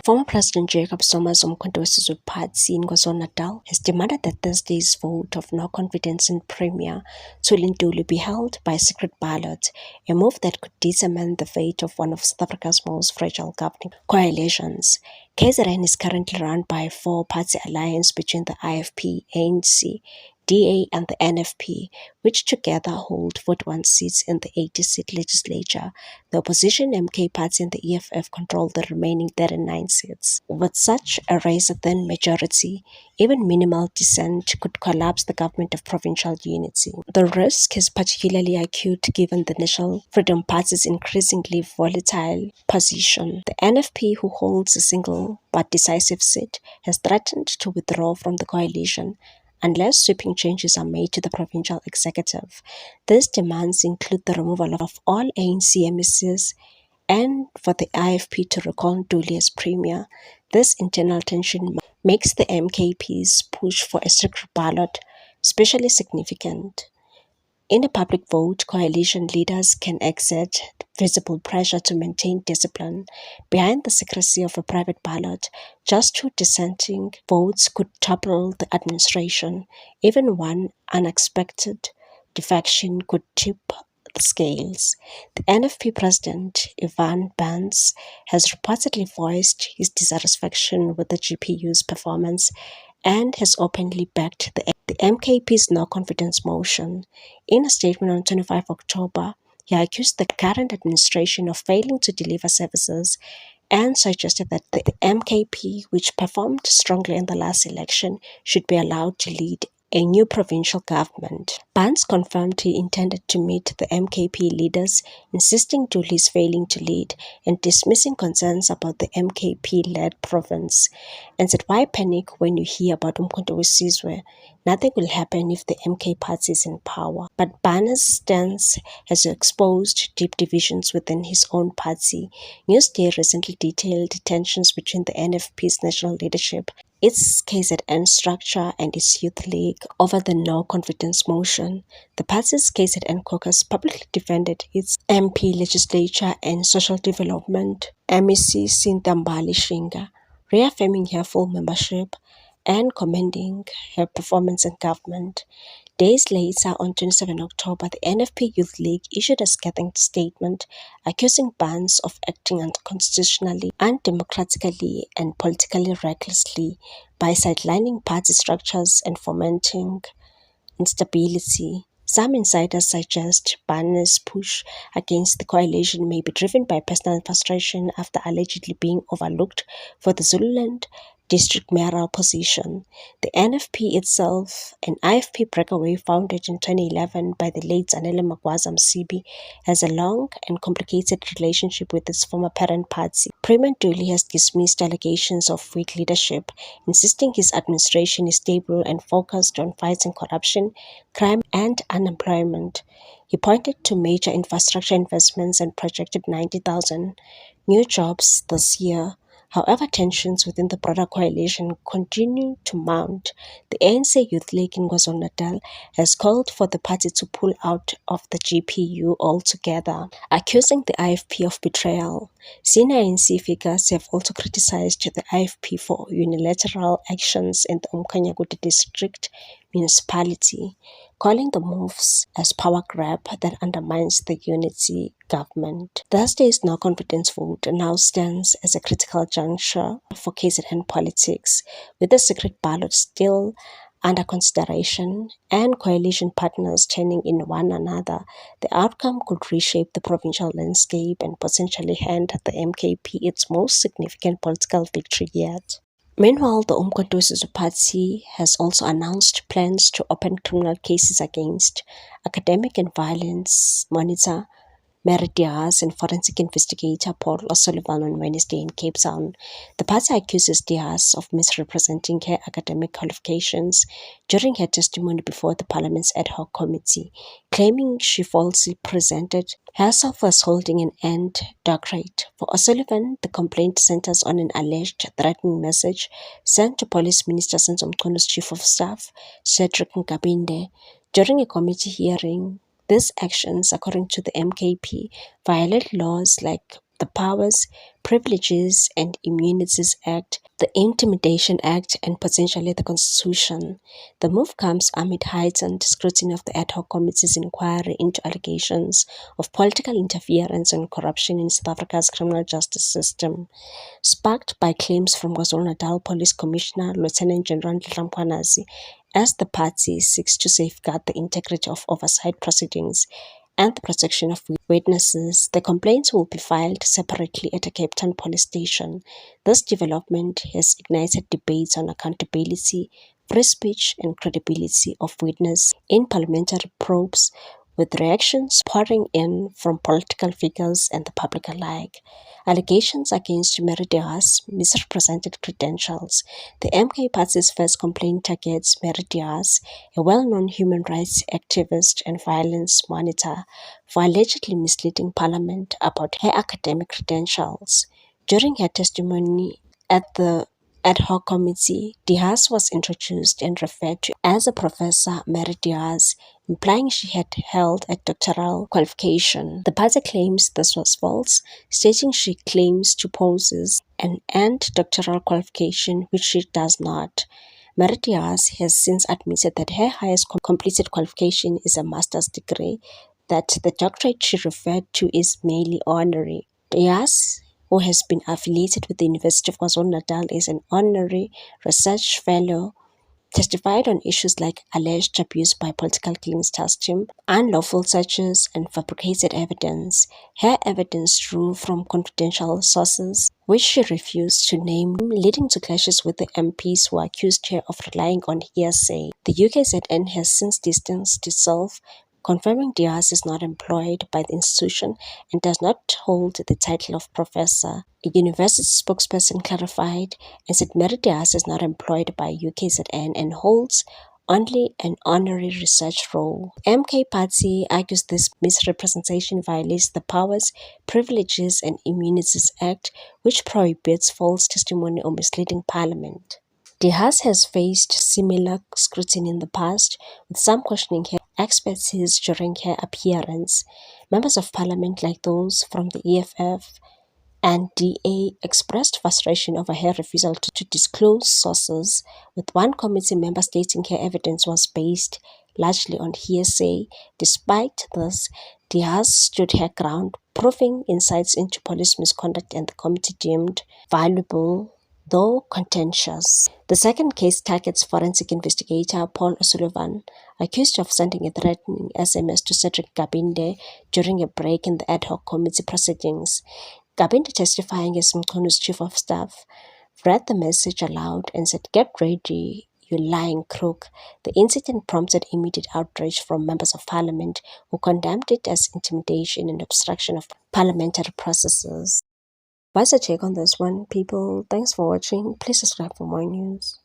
Former President Jacob Zuma's Umkhonto weSizwe Party in KwaZulu-Natal has demanded that Thursday's vote of no confidence in Premier Thuli Ntuli be held by secret ballot, a move that could determine the fate of one of South Africa's most fragile governing coalitions. KZN is currently run by a four-party alliance between the IFP, ANC, DA and the NFP, which together hold 41 seats in the 80-seat legislature. The opposition MK Party and the EFF control the remaining 39 seats. With such a razor-thin majority, even minimal dissent could collapse the government of provincial unity. The risk is particularly acute given the National Freedom Party's increasingly volatile position. The NFP, who holds a single but decisive seat, has threatened to withdraw from the coalition unless sweeping changes are made to the provincial executive. These demands include the removal of all ANC MECs and for the IFP to recall Ntuli as Premier. This internal tension makes the MKP's push for a secret ballot especially significant. In a public vote, coalition leaders can exert visible pressure to maintain discipline. Behind the secrecy of a private ballot, just two dissenting votes could topple the administration. Even one unexpected defection could tip the scales. The NFP president, Ivan Bans, has reportedly voiced his dissatisfaction with the GPU's performance and has openly backed the MKP's no-confidence motion. In a statement on 25 October, he accused the current administration of failing to deliver services and suggested that the MKP, which performed strongly in the last election, should be allowed to lead a new provincial government. Bans confirmed he intended to meet the MKP leaders, insisting Ntuli is failing to lead and dismissing concerns about the MKP-led province, and said, "Why panic when you hear about Umkhonto weSizwe? Nothing will happen if the MK party is in power." But Bans' stance has exposed deep divisions within his own party. Newsday recently detailed tensions between the NFP's national leadership, its KZN structure and its youth league over the no-confidence motion. The party's KZN caucus publicly defended its MP legislature and social development, MEC Sintambali Shinga, reaffirming her full membership and commending her performance in government. Days later, on 27 October, the NFP Youth League issued a scathing statement accusing Bans of acting unconstitutionally, undemocratically, and politically recklessly by sidelining party structures and fomenting instability. Some insiders suggest Bans' push against the coalition may be driven by personal frustration after allegedly being overlooked for the Zululand district mayoral position. The NFP itself, an IFP breakaway founded in 2011 by the late Zanele Magwaza Msibi, has a long and complicated relationship with its former parent party. Premier Ntuli has dismissed allegations of weak leadership, insisting his administration is stable and focused on fighting corruption, crime and unemployment. He pointed to major infrastructure investments and projected 90,000 new jobs this year. However, tensions within the broader coalition continue to mount. The ANC Youth League in KwaZulu-Natal has called for the party to pull out of the GPU altogether, accusing the IFP of betrayal. Senior ANC figures have also criticized the IFP for unilateral actions in the Umkhanyakude district municipality, calling the moves as power grab that undermines the unity government. Thursday's no-confidence vote now stands as a critical juncture for KZN politics, with the secret ballot still under consideration and coalition partners turning in one another. The outcome could reshape the provincial landscape and potentially hand the MKP its most significant political victory yet. Meanwhile, the Umkhonto weSizwe Party has also announced plans to open criminal cases against academic and violence monitor Mary Diaz and forensic investigator Paul O'Sullivan on Wednesday in Cape Town. The party accuses Diaz of misrepresenting her academic qualifications during her testimony before the Parliament's ad hoc committee, claiming she falsely presented herself as holding an end doctorate. For O'Sullivan, the complaint centers on an alleged threatening message sent to Police Minister Senzo Mcholo's Chief of Staff, Cedric Nkabinde, during a committee hearing These actions, according to the MKP, violate laws like the Powers, Privileges and Immunities Act, the Intimidation Act, and potentially the Constitution. The move comes amid heightened scrutiny of the ad hoc committee's inquiry into allegations of political interference and corruption in South Africa's criminal justice system, sparked by claims from KwaZulu-Natal Police Commissioner Lieutenant General Nhlanhla Mkhwanazi, as the party seeks to safeguard the integrity of oversight proceedings and the protection of witnesses. The complaints will be filed separately at a Cape Town police station. This development has ignited debates on accountability, free speech, and credibility of witness in parliamentary probes, with reactions pouring in from political figures and the public alike. Allegations against Mary de Haas misrepresented credentials. The MK Party's first complaint targets Mary de Haas, a well-known human rights activist and violence monitor, for allegedly misleading Parliament about her academic credentials. During her testimony at the ad hoc committee, de Haas was introduced and referred to as a Professor Mary de Haas, implying she had held a doctoral qualification. The party claims this was false, stating she claims to possess an and doctoral qualification, which she does not. Mary de Haas has since admitted that her highest completed qualification is a master's degree, that the doctorate she referred to is merely honorary. De Haas, who has been affiliated with the University of KwaZulu-Natal, is an honorary research fellow, testified on issues like alleged abuse by political cleanliness team, unlawful searches, and fabricated evidence. Her evidence drew from confidential sources, which she refused to name, leading to clashes with the MPs who accused her of relying on hearsay. The UKZN has since distanced itself, confirming de Haas is not employed by the institution and does not hold the title of professor. A university spokesperson clarified and said Mary de Haas is not employed by UKZN and holds only an honorary research role. MK Party argues this misrepresentation violates the Powers, Privileges and Immunities Act, which prohibits false testimony or misleading Parliament. De Haas has faced similar scrutiny in the past, with some questioning her expertise during her appearance. Members of Parliament like those from the EFF and DA expressed frustration over her refusal to disclose sources, with one committee member stating her evidence was based largely on hearsay. Despite this, de Haas stood her ground, proving insights into police misconduct, and the committee deemed valuable, though contentious. The second case targets forensic investigator Paul O'Sullivan, accused of sending a threatening SMS to Cedric Gabinde during a break in the ad hoc committee proceedings. Gabinde, testifying as Mkhonu's chief of staff, read the message aloud and said, "Get ready, you lying crook." The incident prompted immediate outrage from members of parliament, who condemned it as intimidation and obstruction of parliamentary processes. What's your take on this one, people? Thanks for watching. Please subscribe for more news.